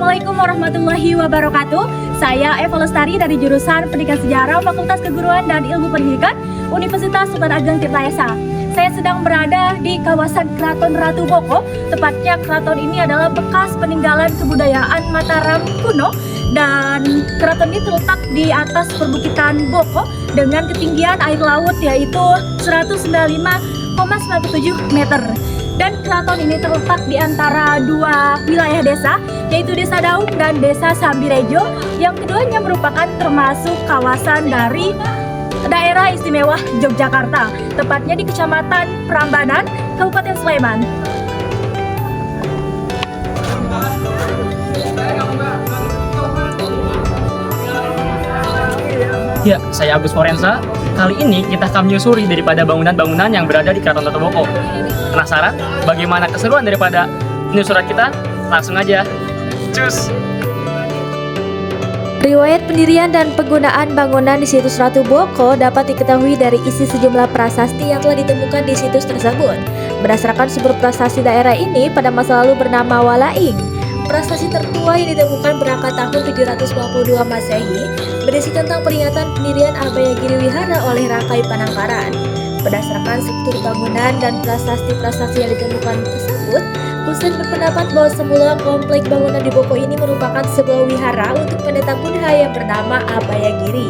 Assalamualaikum warahmatullahi wabarakatuh. Saya Eva Lestari dari jurusan Pendidikan Sejarah Fakultas Keguruan dan Ilmu Pendidikan Universitas Sultan Ageng Tirtayasa. Saya sedang berada di kawasan Keraton Ratu Boko. Tepatnya keraton ini adalah bekas peninggalan kebudayaan Mataram kuno, dan keraton ini terletak di atas perbukitan Boko dengan ketinggian air laut yaitu 195,97 meter. Dan keraton ini terletak di antara dua wilayah desa, yaitu Desa Daung dan Desa Sambirejo, yang keduanya merupakan termasuk kawasan dari daerah istimewa Yogyakarta, tepatnya di Kecamatan Prambanan, Kabupaten Sleman. Ya, saya Agus Forensa. Kali ini kita akan menyusuri daripada bangunan-bangunan yang berada di Keraton Ratu Boko. Penasaran bagaimana keseruan daripada penyusuran kita? Langsung aja, cus! Riwayat pendirian dan penggunaan bangunan di situs Ratu Boko dapat diketahui dari isi sejumlah prasasti yang telah ditemukan di situs tersebut. Berdasarkan sumber prasasti daerah ini pada masa lalu bernama Walaing. Prasasti tertua yang ditemukan berangkat tahun 752 Masehi berisi tentang peringatan pendirian Abayagiri Wihara oleh Rakai Panangkaran. Berdasarkan struktur bangunan dan prasasti-prasasti yang ditemukan tersebut, Hussein berpendapat bahwa semula komplek bangunan di Boko ini merupakan sebuah wihara untuk pendeta Buddha yang bernama Abayagiri.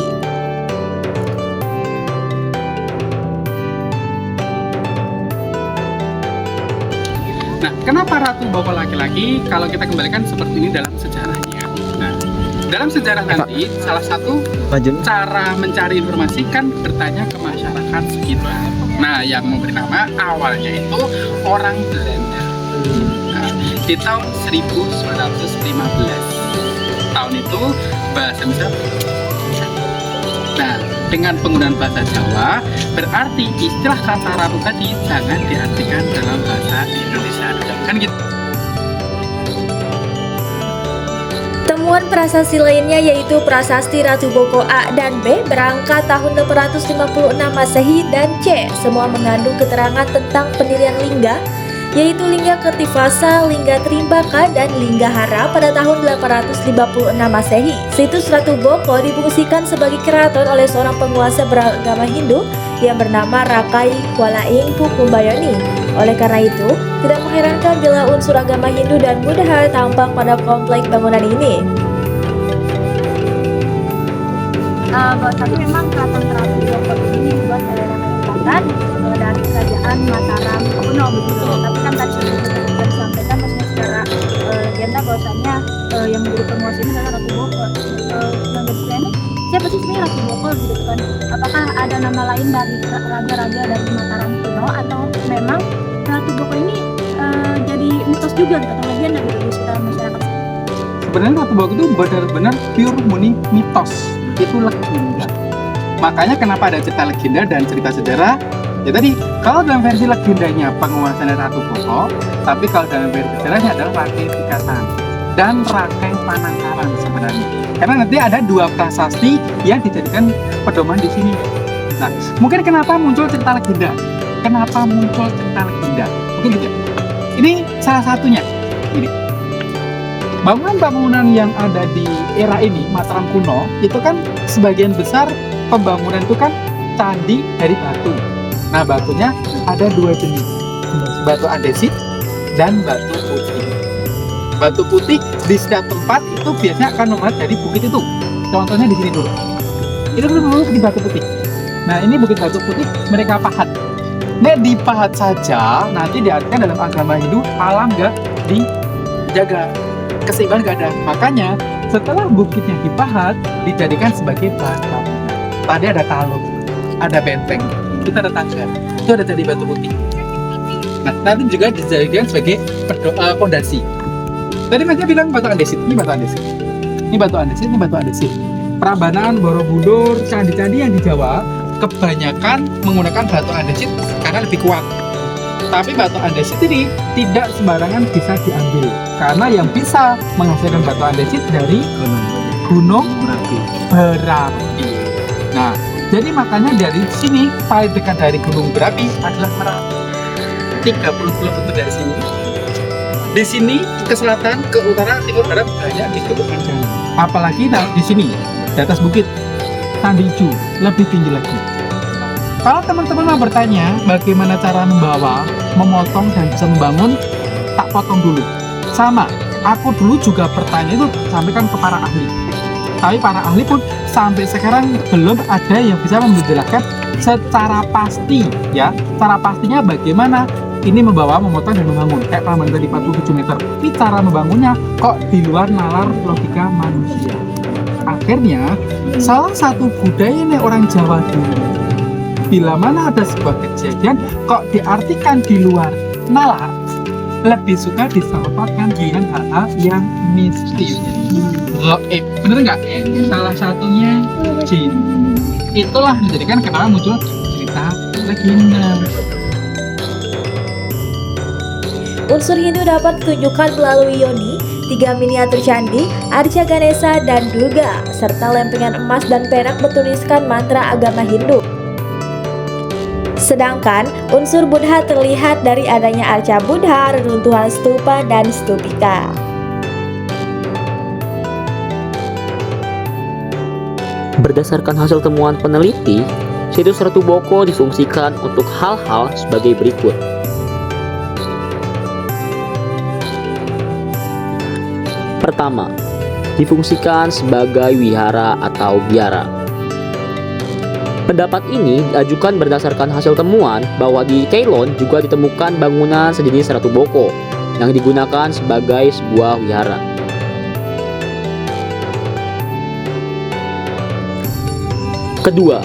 Nah, kenapa Ratu Boko laki-laki? Kalau kita kembalikan seperti ini dalam sejarahnya. Nah, dalam sejarah nanti salah satu cara mencari informasi kan bertanya ke masyarakat sekitar. Nah, yang memberi nama awalnya itu orang Belanda. Nah, di tahun 1915. Tahun itu bahasa Indonesia. Nah, dengan penggunaan bahasa Jawa, berarti istilah kata ratu tadi jangan diartikan dalam bahasa Indonesia. Kan gitu. Temuan prasasti lainnya yaitu prasasti Ratu Boko A dan B berangkat tahun 856 Masehi dan C, semua mengandung keterangan tentang pendirian lingga, yaitu Lingga Kertivasa, Lingga Trimbaka, dan Lingga Hara pada tahun 856 Masehi. Situs Ratu Boko difungsikan sebagai keraton oleh seorang penguasa beragama Hindu yang bernama Rakai Walaing Pukumbayoni. Oleh karena itu, tidak mengherankan bila unsur agama Hindu dan Buddha tampak pada komplek bangunan ini. Bahwasanya memang keraton Ratu Boko ini dibuat oleh Rakai dari kerajaan Mataram kuno begitu. Tapi kan tadi sudah disampaikan maksudnya secara legenda bahwasanya yang menjadi penguasa ini adalah Ratu Boko. Yang bertanya, siapa sih sebenarnya Ratu Boko gitu kan? Apakah ada nama lain dari raja-raja dari Mataram kuno, atau memang Ratu Boko ini jadi mitos juga atau legenda gitu di sekitar masyarakat? Sebenarnya Ratu Boko itu benar-benar pure murni mitos. Itu legenda. Makanya kenapa ada cerita legenda dan cerita sejarah? Ya tadi, kalau dalam versi legendanya penguasaan Ratu Boko, tapi kalau dalam versi sejarahnya adalah Rakai Pikatan dan Rakai Panangkaran sebenarnya. Karena nanti ada dua prasasti yang dijadikan pedoman di sini. Nah, mungkin kenapa muncul cerita legenda? Kenapa muncul cerita legenda? Mungkin gitu ya. Ini salah satunya. Ini bangunan-bangunan yang ada di era ini, Mataram kuno, itu kan sebagian besar pembangunan itu kan candi dari batu. Nah, batunya ada dua jenis, batu andesit dan batu putih. Batu putih di setiap tempat itu biasanya akan memanjat dari bukit itu. Contohnya di sini dulu. Itu dulu di batu putih. Nah, ini bukit batu putih mereka pahat. Nah, dipahat saja nanti diartikan dalam agama Hindu alam nggak dijaga, keseimbangan nggak ada. Makanya setelah bukitnya dipahat dijadikan sebagai bahan bangunan. Tadi ada kalung, ada benteng, kita ada tangga, itu ada jadi batu putih. Nah, nanti juga dijadikan sebagai fondasi. Tadi Masnya bilang batu andesit, ini batu andesit, ini batu andesit, ini batu andesit. Prambanan, Borobudur, candi-candi yang di Jawa kebanyakan menggunakan batu andesit karena lebih kuat. Tapi batu andesit ini tidak sembarangan bisa diambil, karena yang bisa menghasilkan batu andesit dari gunung berapi. Nah, jadi makanya dari sini paling dekat dari gunung berapi adalah Merapi. 30 km dari sini Di sini ke selatan, ke utara, timur, barat banyak ditemukan candi. Apalagi di sini, di atas bukit Candi Ijo, lebih tinggi lagi. Kalau teman-teman mau bertanya bagaimana cara membawa, memotong dan bisa membangun, tak potong dulu. Sama, aku dulu juga bertanya itu sampaikan ke para ahli. Tapi para ahli pun sampai sekarang belum ada yang bisa menjelaskan secara pasti, ya. Cara pastinya bagaimana ini membawa, memotong dan membangun. Kayak pambangan tadi 47 meter. Ini cara membangunnya kok di luar nalar logika manusia. Akhirnya salah satu budaya orang Jawa dulu, bila mana ada sebuah kejadian kok diartikan di luar nalar, lebih suka disampaikan dengan hal-hal yang mistis. Bener nggak? Salah satunya jin. Itulah menjadikan kenapa muncul cerita legenda. Unsur Hindu dapat ditunjukkan melalui yoni, 3 miniatur candi, arca Ganesha dan Durga, serta lempengan emas dan perak bertuliskan mantra agama Hindu. Sedangkan unsur Buddha terlihat dari adanya arca Buddha, reruntuhan stupa dan stupika. Berdasarkan hasil temuan peneliti, situs Ratu Boko difungsikan untuk hal-hal sebagai berikut. Pertama, difungsikan sebagai wihara atau biara. Pendapat ini diajukan berdasarkan hasil temuan bahwa di Ceylon juga ditemukan bangunan sejenis Ratu Boko yang digunakan sebagai sebuah wihara. Kedua,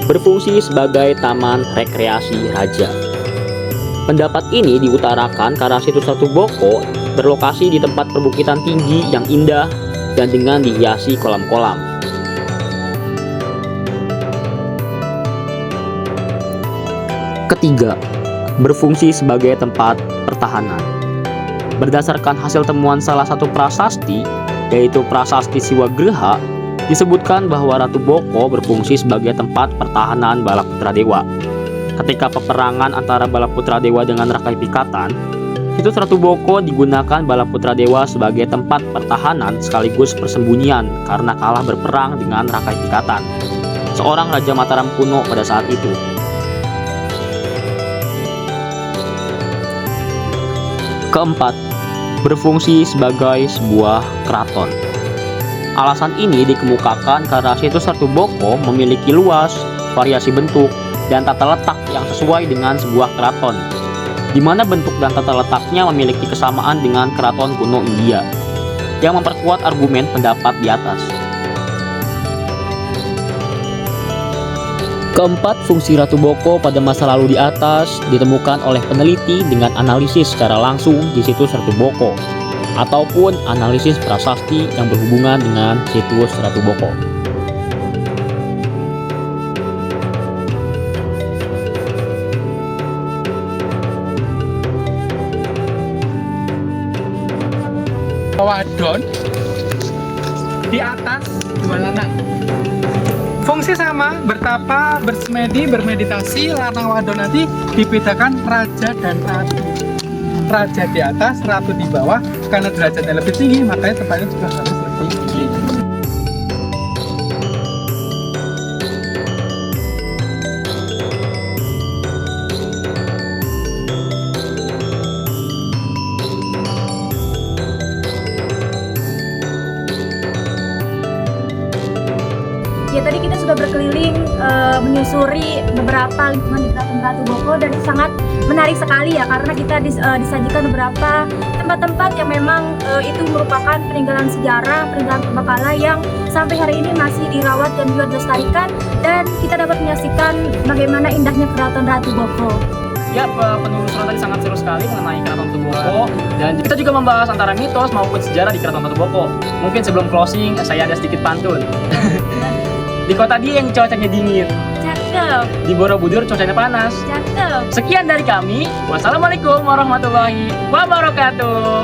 berfungsi sebagai taman rekreasi raja. Pendapat ini diutarakan karena situs Ratu Boko berlokasi di tempat perbukitan tinggi yang indah dan dengan dihiasi kolam-kolam. Ketiga, berfungsi sebagai tempat pertahanan. Berdasarkan hasil temuan salah satu prasasti, yaitu Prasasti Siwagriha, disebutkan bahwa Ratu Boko berfungsi sebagai tempat pertahanan Balaputra Dewa. Ketika peperangan antara Balaputra Dewa dengan Rakai Pikatan, situs Ratu Boko digunakan Balaputra Dewa sebagai tempat pertahanan sekaligus persembunyian karena kalah berperang dengan Rakai Pikatan, seorang Raja Mataram kuno pada saat itu. Keempat, berfungsi sebagai sebuah keraton. Alasan ini dikemukakan karena situs Ratu Boko memiliki luas, variasi bentuk, dan tata letak yang sesuai dengan sebuah keraton, di mana bentuk dan tata letaknya memiliki kesamaan dengan keraton kuno India, yang memperkuat argumen pendapat di atas. Keempat, fungsi Ratu Boko pada masa lalu di atas ditemukan oleh peneliti dengan analisis secara langsung di situs Ratu Boko, ataupun analisis prasasti yang berhubungan dengan situs Ratu Boko. Wadon di atas dua lanang. Fungsi sama, bertapa, bersemedi, bermeditasi. Lanang wadon nanti dibedakan raja dan ratu. Raja di atas, ratu di bawah. Karena derajatnya lebih tinggi, makanya tempatnya juga harus lebih tinggi. Ya, tadi kita sudah berkeliling menyusuri beberapa lingkungan di Keraton Ratu Boko dan sangat menarik sekali ya, karena kita disajikan beberapa tempat-tempat yang memang itu merupakan peninggalan sejarah, peninggalan purbakala yang sampai hari ini masih dirawat dan juga dilestarikan, dan kita dapat menyaksikan bagaimana indahnya Keraton Ratu Boko. Ya, penelusuran tadi sangat seru sekali mengenai Keraton Ratu Boko, dan kita juga membahas antara mitos maupun sejarah di Keraton Ratu Boko. Mungkin sebelum closing, saya ada sedikit pantun. Di kota Dieng cuacanya dingin, Cakep, di Borobudur cuacanya panas. cakep. Sekian dari kami. Wassalamualaikum warahmatullahi wabarakatuh.